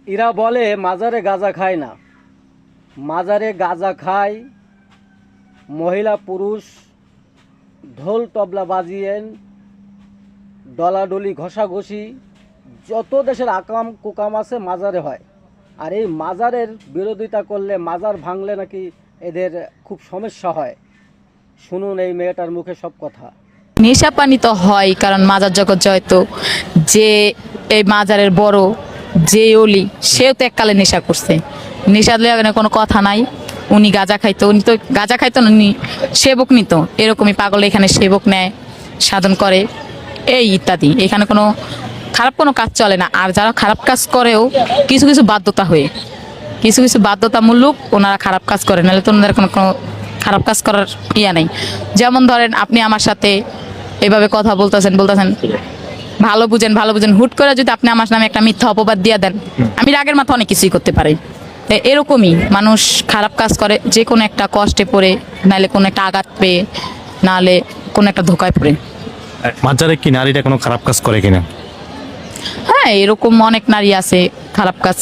এরা বলে মাজারে গাঁজা খায় না, মাজারে গাঁজা খায় মহিলা পুরুষ ঢোল তবলা বাজিয়েন, ডলাডলি ঘষাঘষি, যত দেশের আকাম কুকাম আছে মাজারে হয়। আর এই মাজারের বিরোধিতা করলে, মাজার ভাঙলে নাকি এদের খুব সমস্যা হয়। শুনুন এই মেয়েটার মুখে সব কথা। নেশা পানি তো হয়, কারণ মাজার জগৎ জয়তো যে এই মাজারের বড় যে অলি, সেও তো এককালে নেশা করছে। নেশা দিলে কোনো কথা নাই। উনি গাঁজা খাইতো, উনি তো গাঁজা খাইতো না, উনি সেবক নিত। এরকমই পাগল এখানে সেবক নেয়, সাধন করে, এই ইত্যাদি। এখানে কোনো খারাপ কোনো কাজ চলে না। আর যারা খারাপ কাজ করেও কিছু কিছু বাধ্যতা হয়ে, কিছু কিছু বাধ্যতামূলক ওনারা খারাপ কাজ করে, নাহলে তো ওনাদের কোনো কোনো খারাপ কাজ করার ইয়া নেই। যেমন ধরেন আপনি আমার সাথে এভাবে কথা বলতেছেন, ভালো বুঝেন ভালো বুঝেন, হুট করে যদি আপনি আমার নামে একটা মিথ্যা অপবাদ দিয়ে দেন, আমি রাগের মাথা অনেক কিছুই করতে পারি। এরকমই মানুষ খারাপ কাজ করে, যে কোনো একটা কষ্টে পড়ে, নাহলে কোনো একটা আঘাত পেয়ে, নাহলে কোনো একটা ধোকায় পড়ে। মাজারে কি নারীরা কোনো খারাপ কাজ করে কিনা? হ্যাঁ, এরকম অনেক নারী আছে খারাপ কাজ